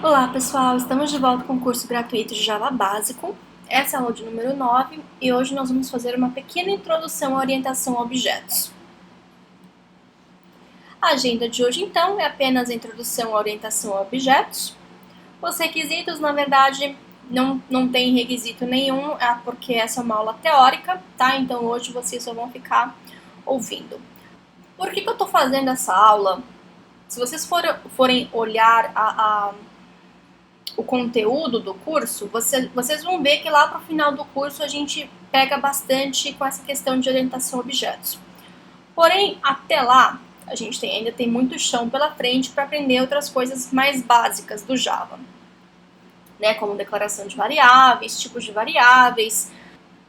Olá pessoal, estamos de volta com o curso gratuito de Java Básico. Essa é a aula de número 9 e hoje nós vamos fazer uma pequena introdução à orientação a objetos. A agenda de hoje então é apenas a introdução à orientação a objetos. Os requisitos, na verdade, não tem requisito nenhum, porque essa é uma aula teórica, tá? Então hoje vocês só vão ficar ouvindo. Por que eu estou fazendo essa aula? Se vocês forem olhar o conteúdo do curso, vocês vão ver que lá para o final do curso a gente pega bastante com essa questão de orientação a objetos. Porém, até lá, a gente ainda tem muito chão pela frente para aprender outras coisas mais básicas do Java, né, como declaração de variáveis, tipos de variáveis,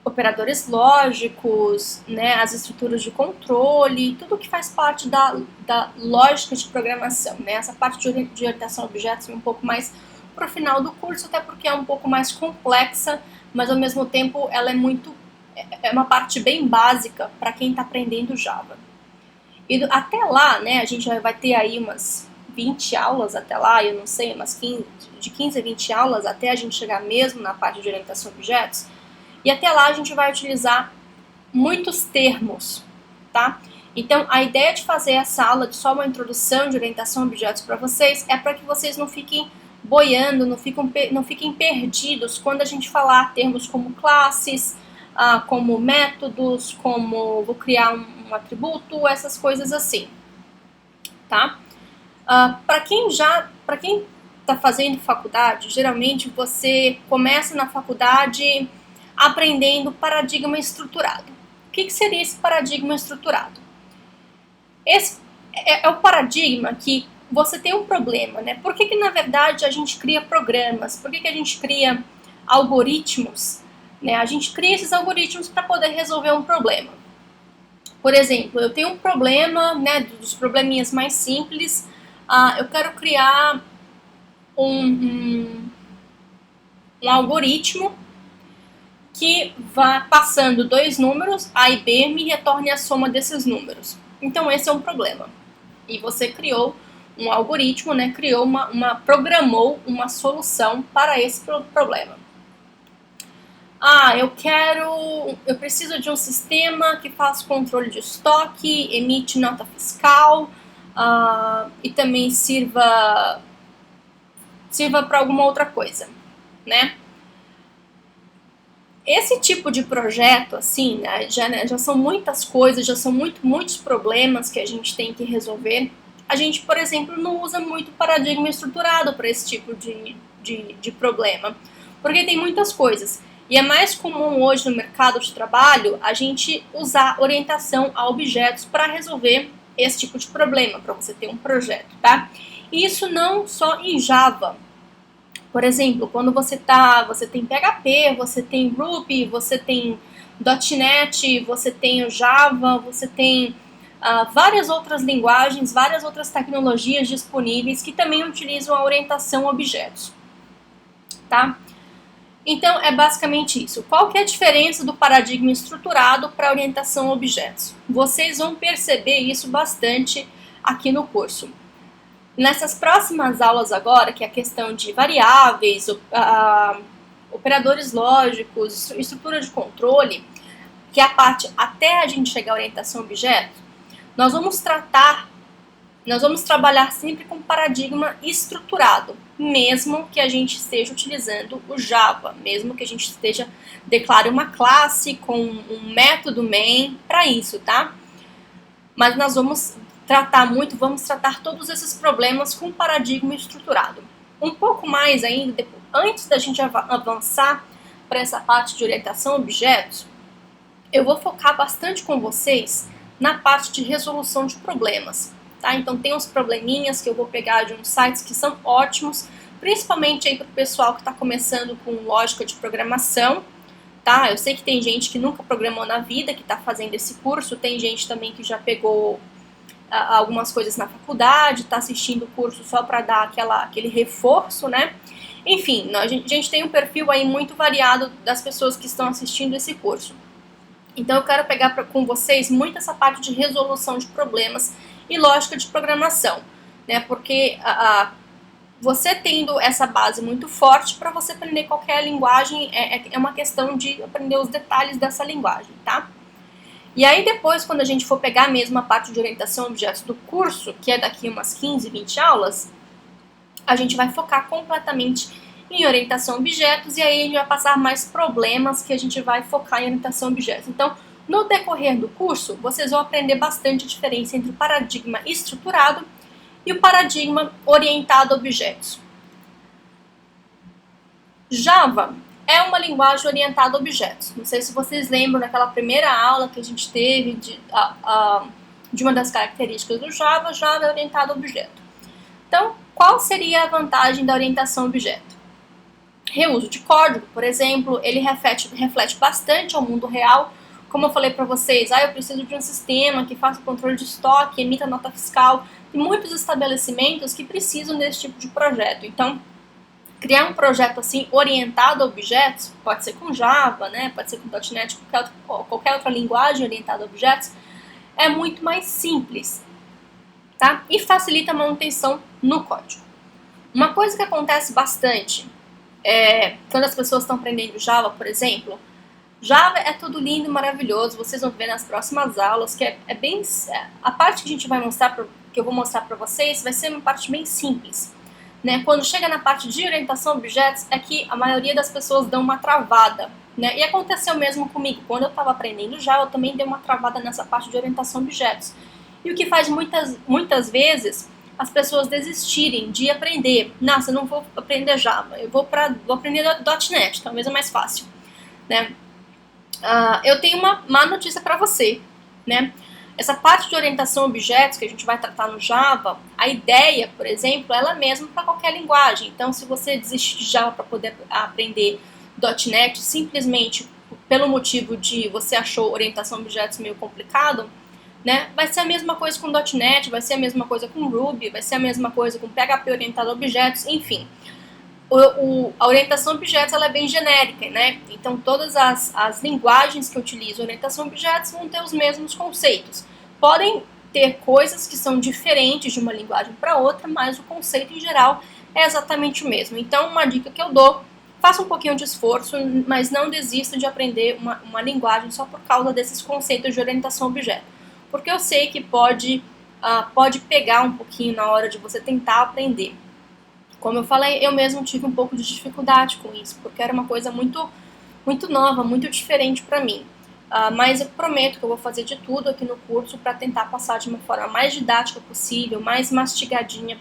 operadores lógicos, né, as estruturas de controle, tudo que faz parte da lógica de programação, né, essa parte de orientação a objetos é um pouco mais para o final do curso, até porque é um pouco mais complexa, mas ao mesmo tempo ela é uma parte bem básica para quem está aprendendo Java. E até lá, né, a gente vai ter aí umas 20 aulas até lá, eu não sei, de 15 a 20 aulas até a gente chegar mesmo na parte de orientação a objetos, e até lá a gente vai utilizar muitos termos, tá? Então, a ideia de fazer essa aula de só uma introdução de orientação a objetos para vocês é para que vocês não fiquem boiando, não fiquem perdidos quando a gente falar termos como classes, como métodos, como vou criar um atributo, essas coisas assim, tá? Para quem está fazendo faculdade, geralmente você começa na faculdade aprendendo paradigma estruturado. O que seria esse paradigma estruturado? Esse é o paradigma que você tem um problema, né? Por que na verdade a gente cria programas? Por que a gente cria algoritmos? Né? A gente cria esses algoritmos para poder resolver um problema. Por exemplo, eu tenho um problema, né, dos probleminhas mais simples, eu quero criar um algoritmo que vá passando dois números, A e B, me retorne a soma desses números. Então esse é um problema. E você criou um algoritmo, né, programou uma solução para esse problema. Eu preciso de um sistema que faça controle de estoque, emite nota fiscal, e também sirva para alguma outra coisa, né? Esse tipo de projeto, assim, né, já são muitas coisas, já são muitos problemas que a gente tem que resolver. A gente, por exemplo, não usa muito paradigma estruturado para esse tipo de problema, porque tem muitas coisas. E é mais comum hoje no mercado de trabalho a gente usar orientação a objetos para resolver esse tipo de problema, para você ter um projeto, tá? E isso não só em Java. Por exemplo, quando você tem PHP, você tem Ruby, você tem .NET, você tem o Java, você tem várias outras linguagens, várias outras tecnologias disponíveis que também utilizam a orientação a objetos, tá? Então, é basicamente isso. Qual que é a diferença do paradigma estruturado para a orientação a objetos? Vocês vão perceber isso bastante aqui no curso. Nessas próximas aulas agora, que é a questão de variáveis, operadores lógicos, estrutura de controle, que é a parte até a gente chegar à orientação a objetos, nós vamos trabalhar sempre com paradigma estruturado, mesmo que a gente esteja utilizando o Java, mesmo que a gente declare uma classe com um método main para isso, tá? Mas nós vamos tratar todos esses problemas com paradigma estruturado. Um pouco mais ainda, antes da gente avançar para essa parte de orientação a objetos, eu vou focar bastante com vocês na parte de resolução de problemas. Tá? Então tem uns probleminhas que eu vou pegar de uns sites que são ótimos, principalmente aí para o pessoal que está começando com lógica de programação. Tá? Eu sei que tem gente que nunca programou na vida, que está fazendo esse curso, tem gente também que já pegou algumas coisas na faculdade, está assistindo o curso só para dar aquele reforço, né? Enfim, a gente tem um perfil aí muito variado das pessoas que estão assistindo esse curso. Então eu quero pegar com vocês muito essa parte de resolução de problemas e lógica de programação, né? Porque você tendo essa base muito forte, para você aprender qualquer linguagem, é uma questão de aprender os detalhes dessa linguagem, tá? E aí depois, quando a gente for pegar mesmo a parte de orientação a objetos do curso, que é daqui umas 15, 20 aulas, a gente vai focar completamente em orientação a objetos, e aí a gente vai passar mais problemas que a gente vai focar em orientação a objetos. Então, no decorrer do curso, vocês vão aprender bastante a diferença entre o paradigma estruturado e o paradigma orientado a objetos. Java é uma linguagem orientada a objetos. Não sei se vocês lembram daquela primeira aula que a gente teve de uma das características do Java. Java é orientado a objeto. Então, qual seria a vantagem da orientação a objeto? Reuso de código, por exemplo, ele reflete bastante ao mundo real. Como eu falei para vocês, eu preciso de um sistema que faça controle de estoque, emita nota fiscal. Tem muitos estabelecimentos que precisam desse tipo de projeto. Então, criar um projeto assim orientado a objetos, pode ser com Java, né? Pode ser com .NET, qualquer outra linguagem orientada a objetos, é muito mais simples, tá? E facilita a manutenção no código. Uma coisa que acontece bastante quando as pessoas estão aprendendo Java, por exemplo, Java é tudo lindo e maravilhoso, vocês vão ver nas próximas aulas, que a parte que a gente vai mostrar, que eu vou mostrar para vocês, vai ser uma parte bem simples. Né? Quando chega na parte de orientação a objetos, é que a maioria das pessoas dão uma travada. Né? E aconteceu mesmo comigo. Quando eu estava aprendendo Java, eu também dei uma travada nessa parte de orientação a objetos. E o que faz muitas vezes as pessoas desistirem de aprender. Nossa, eu não vou aprender Java, vou aprender .NET, talvez é mais fácil. Né? Eu tenho uma má notícia para você. Né? Essa parte de orientação a objetos que a gente vai tratar no Java, a ideia, por exemplo, ela é mesma para qualquer linguagem. Então, se você desistir de Java para poder aprender .NET simplesmente pelo motivo de você achou orientação a objetos meio complicado, né, vai ser a mesma coisa com .NET, vai ser a mesma coisa com Ruby, vai ser a mesma coisa com PHP orientado a objetos, enfim. A orientação a objetos ela é bem genérica, né? Então todas as linguagens que utilizam orientação a objetos vão ter os mesmos conceitos. Podem ter coisas que são diferentes de uma linguagem para outra, mas o conceito em geral é exatamente o mesmo. Então uma dica que eu dou, faça um pouquinho de esforço, mas não desista de aprender uma linguagem só por causa desses conceitos de orientação a objeto. Porque eu sei que pode pegar um pouquinho na hora de você tentar aprender. Como eu falei, eu mesmo tive um pouco de dificuldade com isso, porque era uma coisa muito, muito nova, muito diferente para mim. Mas eu prometo que eu vou fazer de tudo aqui no curso para tentar passar de uma forma mais didática possível, mais mastigadinha,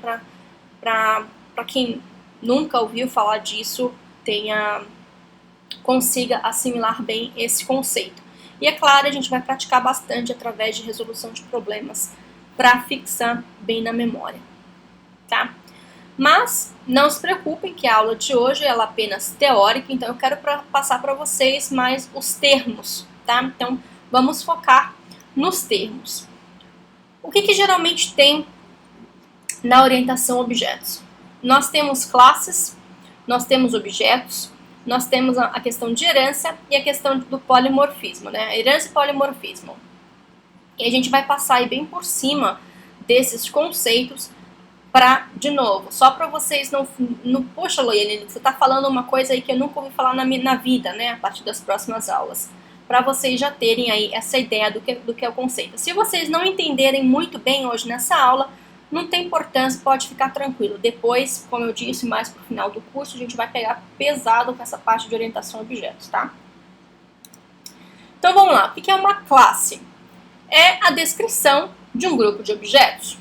para quem nunca ouviu falar disso, consiga assimilar bem esse conceito. E é claro, a gente vai praticar bastante através de resolução de problemas para fixar bem na memória, tá? Mas não se preocupem que a aula de hoje ela é apenas teórica, então eu quero passar para vocês mais os termos, tá? Então vamos focar nos termos. O que geralmente tem na orientação a objetos? Nós temos classes, nós temos objetos, nós temos a questão de herança e a questão do polimorfismo, né? Herança e polimorfismo. E a gente vai passar aí bem por cima desses conceitos de novo, só para vocês não poxa, Loiane, você está falando uma coisa aí que eu nunca ouvi falar na vida, né, a partir das próximas aulas, para vocês já terem aí essa ideia do que é o conceito. Se vocês não entenderem muito bem hoje nessa aula, não tem importância, pode ficar tranquilo. Depois, como eu disse, mais pro final do curso, a gente vai pegar pesado com essa parte de orientação a objetos, tá? Então vamos lá, o que é uma classe? É a descrição de um grupo de objetos.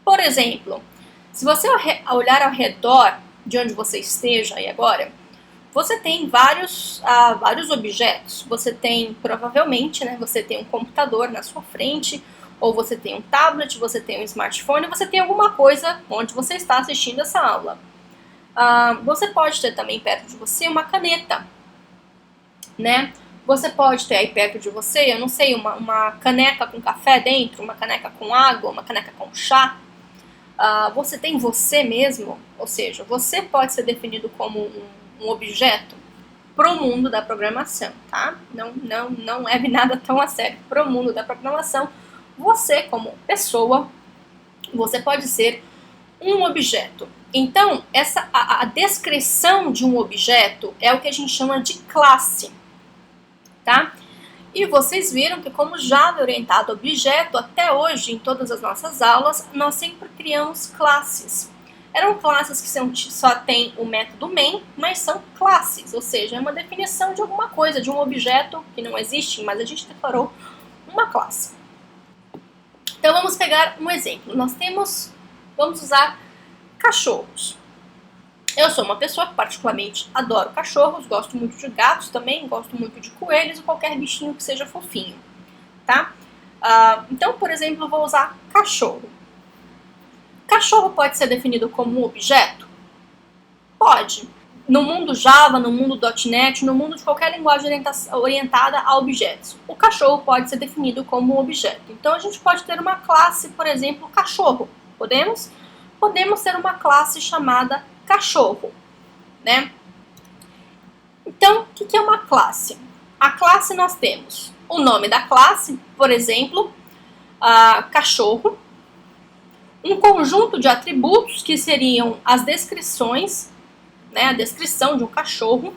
Por exemplo, se você olhar ao redor de onde você esteja aí agora, você tem vários objetos. Você tem, provavelmente, né, você tem um computador na sua frente, ou você tem um tablet, você tem um smartphone, você tem alguma coisa onde você está assistindo essa aula. Você pode ter também perto de você uma caneta, né? Você pode ter aí perto de você, eu não sei, uma caneca com café dentro, uma caneca com água, uma caneca com chá. Você tem você mesmo, ou seja, você pode ser definido como um objeto pro mundo da programação, tá? Não leve nada tão a sério. Pro mundo da programação, você como pessoa, você pode ser um objeto. Então, a descrição de um objeto é o que a gente chama de classe, tá? E vocês viram que como Java é orientado a objeto, até hoje, em todas as nossas aulas, nós sempre criamos classes. Eram classes que só tem o método main, mas são classes, ou seja, é uma definição de alguma coisa, de um objeto que não existe, mas a gente declarou uma classe. Então vamos pegar um exemplo. Vamos usar cachorros. Eu sou uma pessoa que particularmente adoro cachorros, gosto muito de gatos também, gosto muito de coelhos ou qualquer bichinho que seja fofinho, tá? Então, por exemplo, eu vou usar cachorro. Cachorro pode ser definido como um objeto? Pode. No mundo Java, no mundo .NET, no mundo de qualquer linguagem orientada a objetos, o cachorro pode ser definido como um objeto. Então, a gente pode ter uma classe, por exemplo, cachorro. Podemos? Podemos ter uma classe chamada cachorro, né? Então, o que é uma classe? A classe nós temos o nome da classe, por exemplo, cachorro, um conjunto de atributos que seriam as descrições, né, a descrição de um cachorro,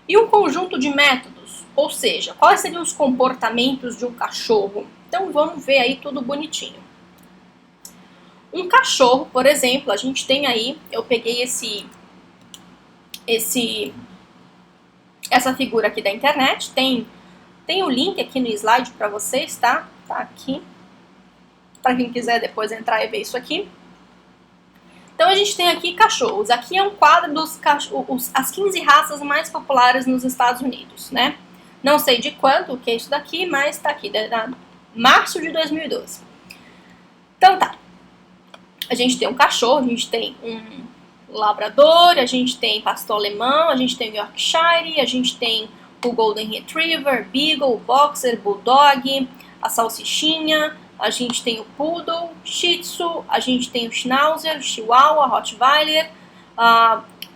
e um conjunto de métodos, ou seja, quais seriam os comportamentos de um cachorro. Então, vamos ver aí tudo bonitinho. Um cachorro, por exemplo, a gente tem aí, eu peguei essa figura aqui da internet, tem o link aqui no slide para vocês, tá? Tá aqui, para quem quiser depois entrar e ver isso aqui. Então a gente tem aqui cachorros, aqui é um quadro as 15 raças mais populares nos Estados Unidos, né? Não sei de quanto, o que é isso daqui, mas tá aqui, março de 2012. Então tá. A gente tem um cachorro, a gente tem um labrador, a gente tem pastor alemão, a gente tem Yorkshire, a gente tem o Golden Retriever, Beagle, Boxer, Bulldog, a salsichinha, a gente tem o Poodle, Shih Tzu, a gente tem o Schnauzer, Chihuahua, Rottweiler,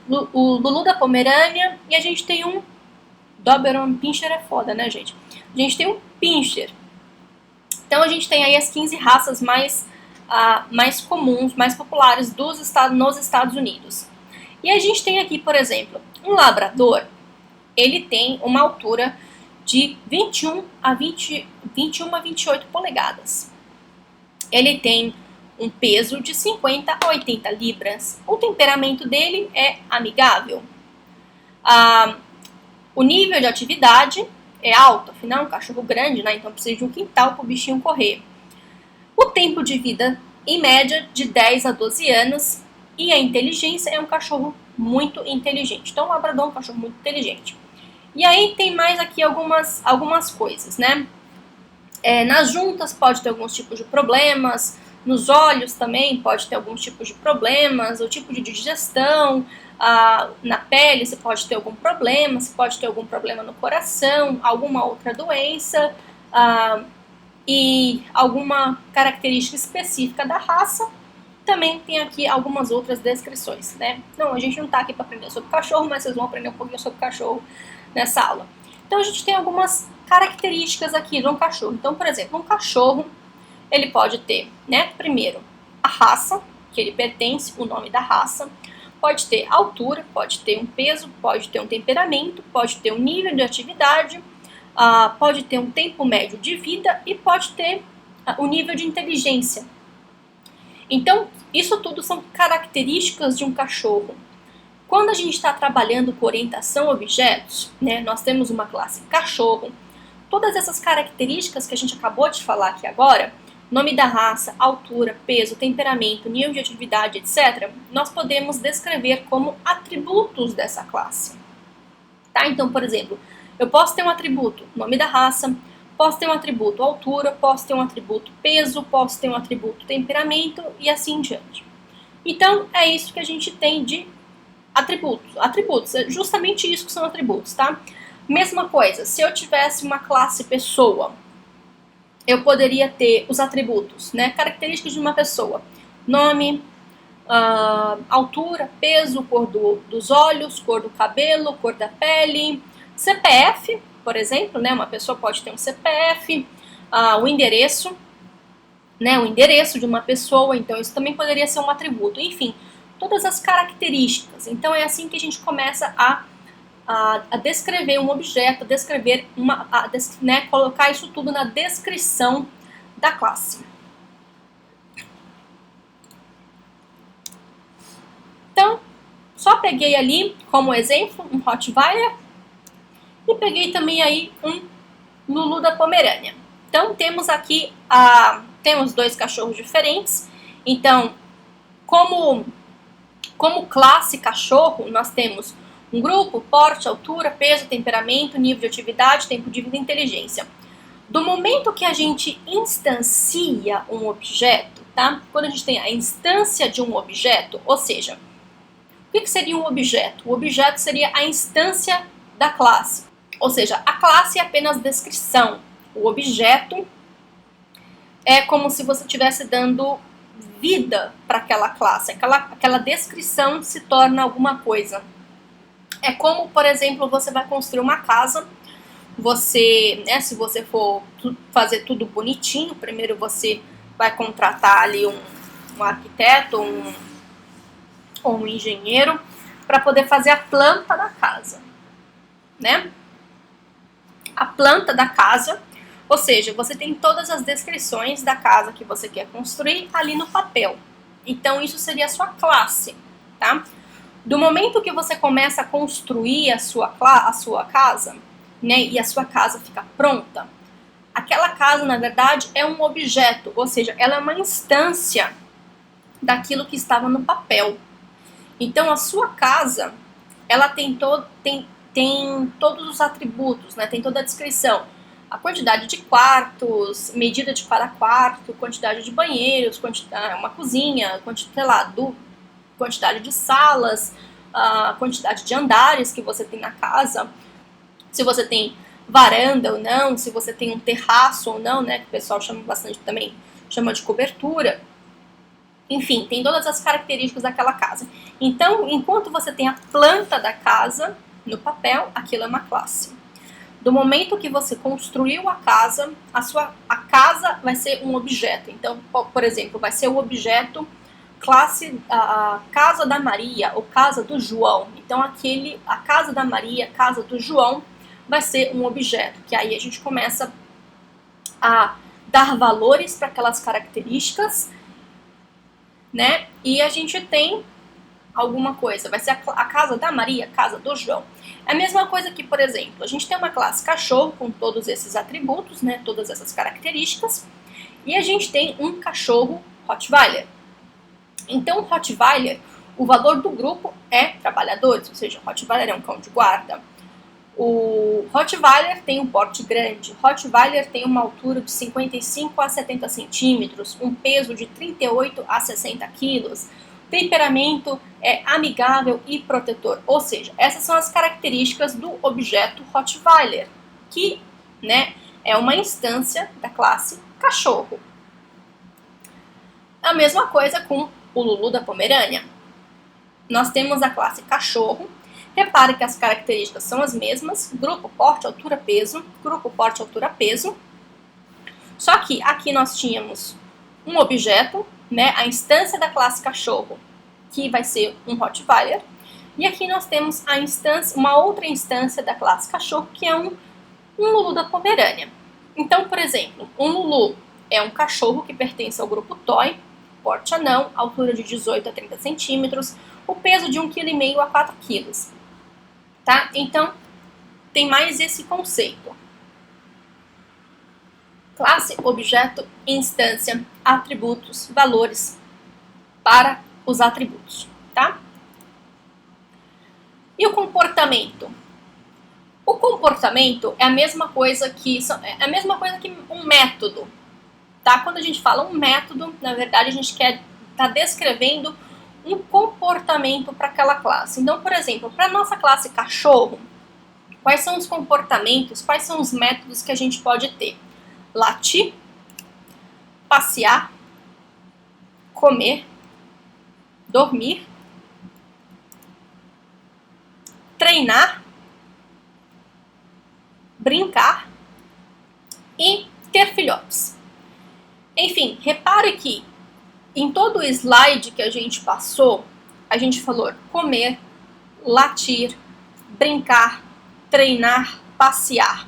o Lulu da Pomerânia e a gente tem um Doberman Pinscher é foda, né, gente? A gente tem um Pinscher. Então a gente tem aí as 15 raças mais comuns, mais populares nos Estados Unidos. E a gente tem aqui, por exemplo, um labrador, ele tem uma altura de 21 a 28 polegadas. Ele tem um peso de 50 a 80 libras. O temperamento dele é amigável. O nível de atividade é alto, afinal é um cachorro grande, né? Então precisa de um quintal para o bichinho correr. O tempo de vida, em média, de 10 a 12 anos. E a inteligência é um cachorro muito inteligente. Então, o labrador é um cachorro muito inteligente. E aí tem mais aqui algumas coisas, né? Nas juntas pode ter alguns tipos de problemas. Nos olhos também pode ter alguns tipos de problemas. O tipo de digestão. Na pele você pode ter algum problema. Você pode ter algum problema no coração. Alguma outra doença. E alguma característica específica da raça, também tem aqui algumas outras descrições, né? Não, a gente não está aqui para aprender sobre cachorro, mas vocês vão aprender um pouquinho sobre cachorro nessa aula. Então a gente tem algumas características aqui de um cachorro. Então, por exemplo, um cachorro, ele pode ter, né, primeiro, a raça, que ele pertence, o nome da raça, pode ter altura, pode ter um peso, pode ter um temperamento, pode ter um nível de atividade, pode ter um tempo médio de vida e pode ter o nível de inteligência. Então, isso tudo são características de um cachorro. Quando a gente está trabalhando com orientação a objetos, né, nós temos uma classe cachorro, todas essas características que a gente acabou de falar aqui agora, nome da raça, altura, peso, temperamento, nível de atividade, etc., nós podemos descrever como atributos dessa classe. Tá? Então, por exemplo, eu posso ter um atributo nome da raça, posso ter um atributo altura, posso ter um atributo peso, posso ter um atributo temperamento e assim em diante. Então, é isso que a gente tem de atributos. Atributos, é justamente isso que são atributos, tá? Mesma coisa, se eu tivesse uma classe pessoa, eu poderia ter os atributos, né? Características de uma pessoa. Nome, altura, peso, cor dos olhos, cor do cabelo, cor da pele, CPF, por exemplo, né? Uma pessoa pode ter um CPF, o endereço, né? O endereço de uma pessoa, então isso também poderia ser um atributo. Enfim, todas as características. Então é assim que a gente começa a descrever um objeto, descrever né, colocar isso tudo na descrição da classe. Então, só peguei ali como exemplo um Rottweiler e peguei também aí um Lulu da Pomerânia. Então, temos aqui temos dois cachorros diferentes. Então, como classe cachorro, nós temos um grupo, porte, altura, peso, temperamento, nível de atividade, tempo de vida e inteligência. Do momento que a gente instancia um objeto, tá? Quando a gente tem a instância de um objeto, ou seja, o que seria um objeto? O objeto seria a instância da classe. Ou seja, a classe é apenas descrição. O objeto é como se você estivesse dando vida para aquela classe. Aquela descrição se torna alguma coisa. É como, por exemplo, você vai construir uma casa. Você, né, se você for fazer tudo bonitinho, primeiro você vai contratar ali um arquiteto ou um engenheiro para poder fazer a planta da casa, né? A planta da casa, ou seja, você tem todas as descrições da casa que você quer construir ali no papel. Então isso seria a sua classe, tá? Do momento que você começa a construir a sua casa, né, e a sua casa fica pronta, aquela casa, na verdade, é um objeto, ou seja, ela é uma instância daquilo que estava no papel. Então, a sua casa, ela tem todos os atributos, né? Tem toda a descrição. A quantidade de quartos, medida de cada quarto, quantidade de banheiros, uma cozinha, quantidade de salas, a quantidade de andares que você tem na casa, se você tem varanda ou não, se você tem um terraço ou não, né? Que o pessoal chama bastante também, chama de cobertura. Enfim, tem todas as características daquela casa. Então, enquanto você tem a planta da casa no papel, aquilo é uma classe. Do momento que você construiu a casa, a casa vai ser um objeto. Então, por exemplo, vai ser o objeto classe a casa da Maria ou casa do João. Então, a casa da Maria, casa do João, vai ser um objeto, que aí a gente começa a dar valores para aquelas características, né? E a gente tem alguma coisa, vai ser a casa da Maria, casa do João. É a mesma coisa que, por exemplo, a gente tem uma classe cachorro com todos esses atributos, né? Todas essas características, e a gente tem um cachorro Rottweiler. Então, o Rottweiler, o valor do grupo é trabalhadores, ou seja, o Rottweiler é um cão de guarda. O Rottweiler tem um porte grande, o Rottweiler tem uma altura de 55 a 70 centímetros, um peso de 38 a 60 quilos, temperamento é amigável e protetor. Ou seja, essas são as características do objeto Rottweiler, que, né, é uma instância da classe cachorro. A mesma coisa com o Lulu da Pomerânia. Nós temos a classe cachorro. Repare que as características são as mesmas, grupo, porte, altura, peso, grupo, porte, altura, peso. Só que aqui nós tínhamos um objeto, né, a instância da classe cachorro, que vai ser um Rottweiler. E aqui nós temos uma outra instância da classe cachorro, que é um Lulu da Pomerânia. Então, por exemplo, um Lulu é um cachorro que pertence ao grupo Toy, porte anão, altura de 18 a 30 centímetros, o peso de 1,5 kg a 4 kg. Tá? Então, tem mais esse conceito. Classe, objeto, instância, atributos, valores para os atributos, tá? E o comportamento? O comportamento é a mesma coisa que um método, tá? Quando a gente fala um método, na verdade a gente tá descrevendo um comportamento para aquela classe. Então, por exemplo, para a nossa classe cachorro, quais são os comportamentos, quais são os métodos que a gente pode ter? Latir, passear, comer, dormir, treinar, brincar e ter filhotes. Enfim, repare que em todo o slide que a gente passou, a gente falou comer, latir, brincar, treinar, passear.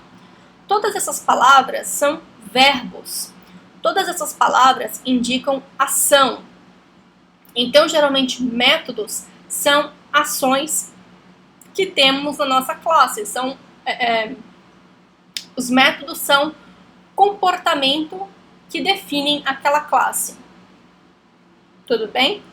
Todas essas palavras são verbos. Todas essas palavras indicam ação. Então, geralmente, métodos são ações que temos na nossa classe. Os métodos são comportamento que definem aquela classe. Tudo bem?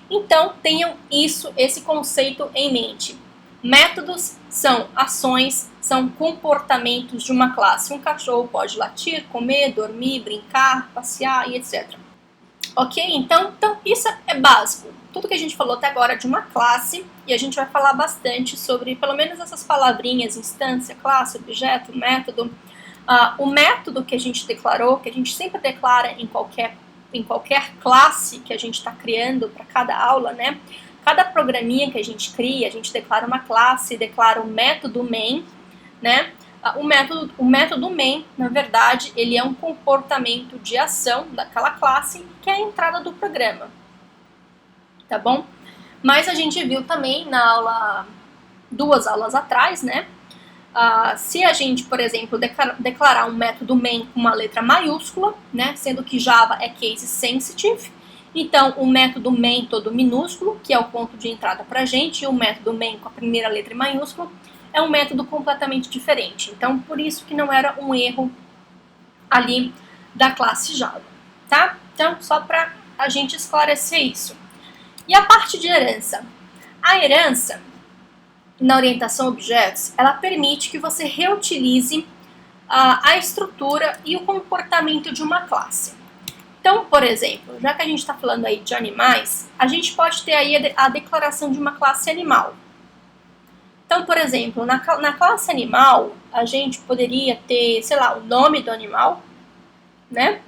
Então, tenham esse conceito em mente. Métodos são ações, são comportamentos de uma classe. Um cachorro pode latir, comer, dormir, brincar, passear e etc. Ok? Então isso é básico. Tudo que a gente falou até agora é de uma classe, e a gente vai falar bastante sobre, pelo menos, essas palavrinhas: instância, classe, objeto, método. O método que a gente declarou, que a gente sempre declara em qualquer classe que a gente está criando para cada aula, né? Cada programinha que a gente cria, a gente declara uma classe, declara o método main, né? O método main, na verdade, ele é um comportamento de ação daquela classe, que é a entrada do programa. Tá bom? Mas a gente viu também na aula, 2 aulas atrás, né? Se a gente, por exemplo, declarar um método main com uma letra maiúscula, né? Sendo que Java é case sensitive, então o método main todo minúsculo, que é o ponto de entrada para a gente, e o método main com a primeira letra maiúscula, é um método completamente diferente. Então, por isso que não era um erro ali da classe Java, tá? Então, só para a gente esclarecer isso. E a parte de herança? A herança, na orientação a objetos, ela permite que você reutilize a estrutura e o comportamento de uma classe. Então, por exemplo, já que a gente está falando aí de animais, a gente pode ter aí a declaração de uma classe animal. Então, por exemplo, na classe animal, a gente poderia ter, sei lá, o nome do animal, né?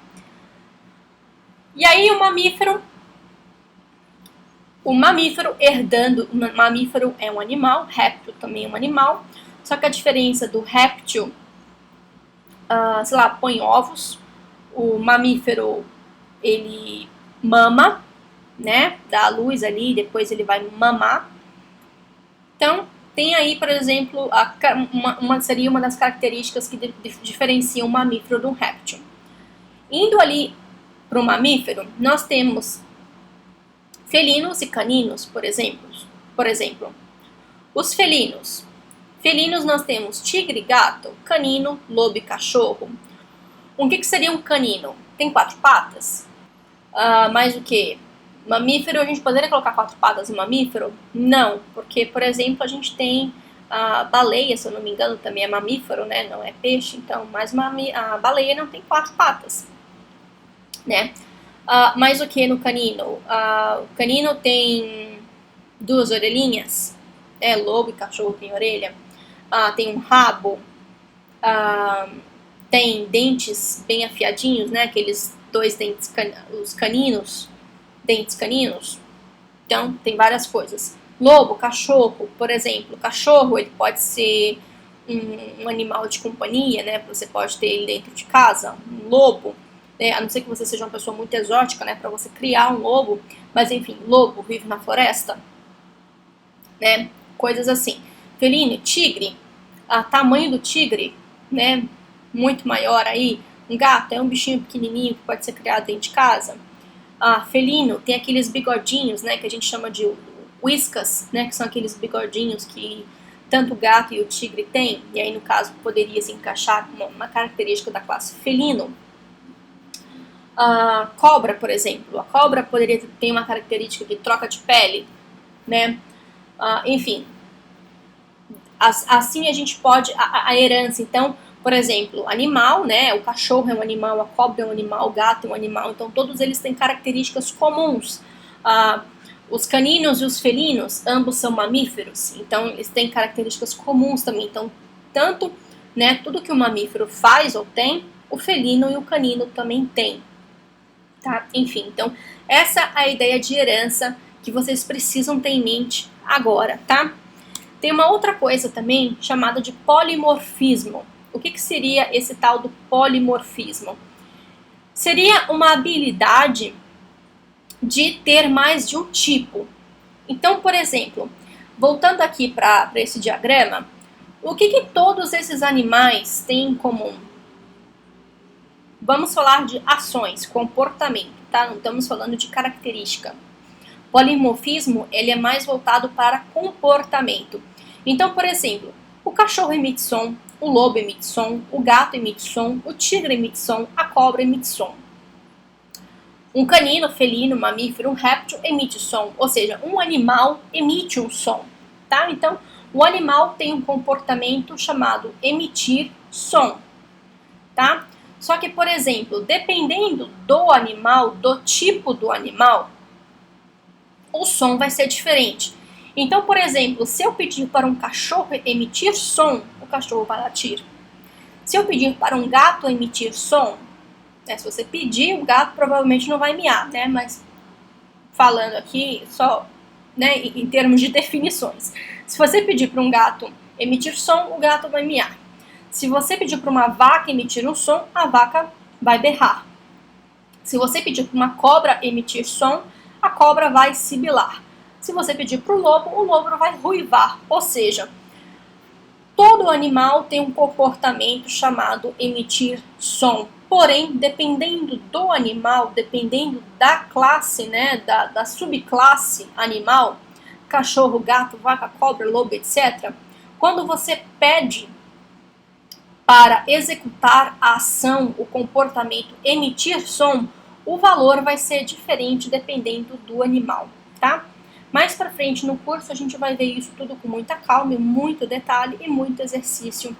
E aí o mamífero herdando, o mamífero é um animal, réptil também é um animal, só que a diferença do réptil, sei lá, põe ovos, o mamífero, ele mama, né? Dá a luz ali, depois ele vai mamar. Então, tem aí, por exemplo, seria uma das características que diferenciam o mamífero do réptil. Indo ali para o mamífero, nós temos felinos e caninos, por exemplo. Os felinos. Felinos nós temos tigre, gato, canino, lobo e cachorro. O que seria um canino? Tem 4 patas? Mais o que? Mamífero, a gente poderia colocar 4 patas no mamífero? Não, porque, por exemplo, a gente tem a baleia, se eu não me engano, também é mamífero, né? Não é peixe, então, mas a baleia não tem 4 patas, né? Mas o que no canino? O canino tem 2 orelhinhas, lobo e cachorro tem orelha, tem um rabo, tem dentes bem afiadinhos, né? Aqueles 2 dentes, os caninos, dentes caninos. Então, tem várias coisas. Lobo, cachorro, por exemplo. Cachorro, ele pode ser um animal de companhia, né? Você pode ter ele dentro de casa. Um lobo, né? A não ser que você seja uma pessoa muito exótica, né? Para você criar um lobo. Mas, enfim, lobo vive na floresta, né? Coisas assim. Felino, tigre. Tamanho do tigre, né? Muito maior aí. Um gato é um bichinho pequenininho que pode ser criado dentro de casa. Felino tem aqueles bigodinhos, né, que a gente chama de whiskas, né, que são aqueles bigodinhos que tanto o gato e o tigre têm, e aí no caso poderia se encaixar uma característica da classe felino. Cobra, por exemplo, a cobra poderia ter uma característica de troca de pele, né, enfim, assim a gente pode, a herança, então, por exemplo, animal, né? O cachorro é um animal, a cobra é um animal, o gato é um animal. Então, todos eles têm características comuns. Os caninos e os felinos, ambos são mamíferos. Então, eles têm características comuns também. Então, tanto, né, tudo que o mamífero faz ou tem, o felino e o canino também têm. Tá? Enfim, então, essa é a ideia de herança que vocês precisam ter em mente agora, tá? Tem uma outra coisa também chamada de polimorfismo. O que seria esse tal do polimorfismo? Seria uma habilidade de ter mais de um tipo. Então, por exemplo, voltando aqui para esse diagrama, o que todos esses animais têm em comum? Vamos falar de ações, comportamento, tá? Não estamos falando de característica. Polimorfismo, ele é mais voltado para comportamento. Então, por exemplo, o cachorro emite som, o lobo emite som, o gato emite som, o tigre emite som, a cobra emite som. Um canino, felino, mamífero, um réptil emite som, ou seja, um animal emite um som, tá? Então, o animal tem um comportamento chamado emitir som, tá? Só que, por exemplo, dependendo do animal, do tipo do animal, o som vai ser diferente. Então, por exemplo, se eu pedir para um cachorro emitir som, o cachorro vai latir. Se eu pedir para um gato emitir som, se você pedir, o gato provavelmente não vai miar, né? Mas falando aqui só, né, em termos de definições. Se você pedir para um gato emitir som, o gato vai miar. Se você pedir para uma vaca emitir um som, a vaca vai berrar. Se você pedir para uma cobra emitir som, a cobra vai sibilar. Se você pedir para o lobo vai ruivar. Ou seja, todo animal tem um comportamento chamado emitir som. Porém, dependendo do animal, dependendo da classe, né, da subclasse animal, cachorro, gato, vaca, cobra, lobo, etc., quando você pede para executar a ação, o comportamento emitir som, o valor vai ser diferente dependendo do animal, tá? Mais para frente no curso a gente vai ver isso tudo com muita calma, muito detalhe e muito exercício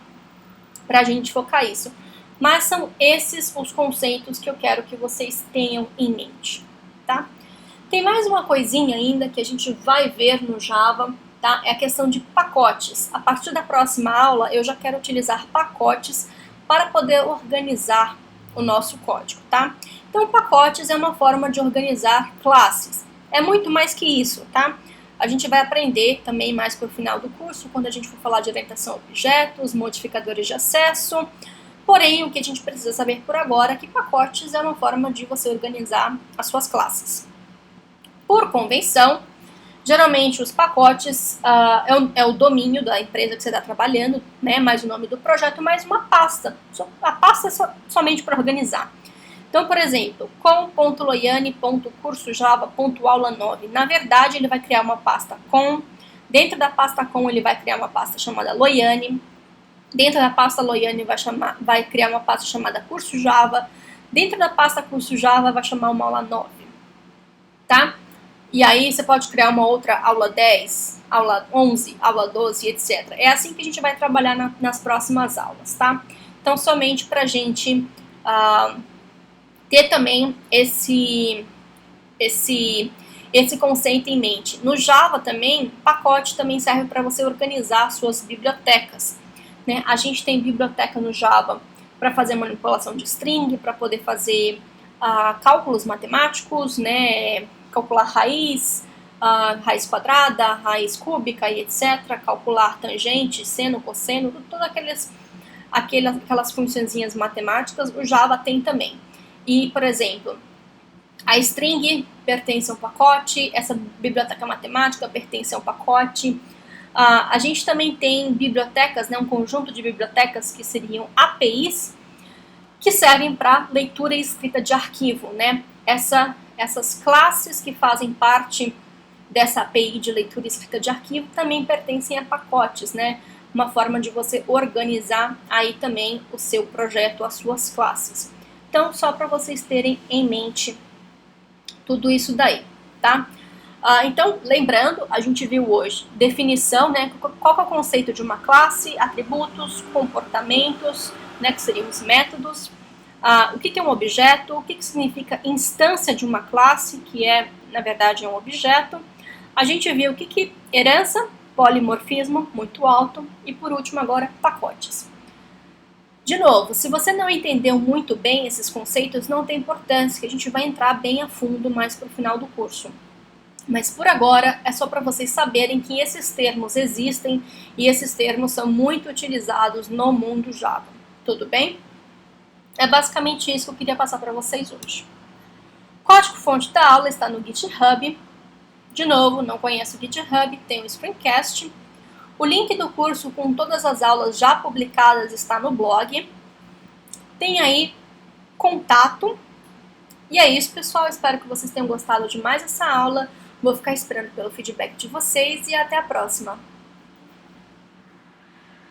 para a gente focar isso. Mas são esses os conceitos que eu quero que vocês tenham em mente, tá? Tem mais uma coisinha ainda que a gente vai ver no Java, tá? É a questão de pacotes. A partir da próxima aula eu já quero utilizar pacotes para poder organizar o nosso código, tá? Então, pacotes é uma forma de organizar classes. É muito mais que isso, tá? A gente vai aprender também mais para o final do curso, quando a gente for falar de orientação a objetos, modificadores de acesso. Porém, o que a gente precisa saber por agora é que pacotes é uma forma de você organizar as suas classes. Por convenção, geralmente os pacotes é o domínio da empresa que você está trabalhando, né, mais o nome do projeto, mais uma pasta. A pasta é somente para organizar. Então, por exemplo, com.loiane.cursojava.aula9. Na verdade, ele vai criar uma pasta com. Dentro da pasta com, ele vai criar uma pasta chamada Loiane. Dentro da pasta Loiane vai criar uma pasta chamada Curso Java. Dentro da pasta Curso Java vai chamar uma aula 9. Tá? E aí você pode criar uma outra aula 10, aula 11, aula 12, etc. É assim que a gente vai trabalhar nas próximas aulas, tá? Então, somente para a gente ter também esse conceito em mente. No Java também, pacote também serve para você organizar suas bibliotecas, né? A gente tem biblioteca no Java para fazer manipulação de string, para poder fazer cálculos matemáticos, né? Calcular raiz, raiz quadrada, raiz cúbica e etc. Calcular tangente, seno, cosseno, todas aquelas funçõezinhas matemáticas, o Java tem também. E, por exemplo, a string pertence a um pacote, essa biblioteca matemática pertence a um pacote. A gente também tem bibliotecas, né, um conjunto de bibliotecas que seriam APIs, que servem para leitura e escrita de arquivo, né? Essas classes que fazem parte dessa API de leitura e escrita de arquivo também pertencem a pacotes, né? Uma forma de você organizar aí também o seu projeto, as suas classes. Então, só para vocês terem em mente tudo isso daí, tá? Então, lembrando, a gente viu hoje definição, né? Qual é o conceito de uma classe, atributos, comportamentos, né? Que seriam os métodos. O que é um objeto, o que significa instância de uma classe, que na verdade, é um objeto. A gente viu o que herança, polimorfismo, muito alto. E por último, agora, pacotes. De novo, se você não entendeu muito bem esses conceitos, não tem importância, que a gente vai entrar bem a fundo mais para o final do curso. Mas por agora, é só para vocês saberem que esses termos existem e esses termos são muito utilizados no mundo Java. Tudo bem? É basicamente isso que eu queria passar para vocês hoje. O código-fonte da aula está no GitHub, De novo, não conheço o GitHub, tem o Screencast. O link do curso com todas as aulas já publicadas está no blog. Tem aí contato. E é isso, pessoal. Espero que vocês tenham gostado de mais essa aula. Vou ficar esperando pelo feedback de vocês e até a próxima.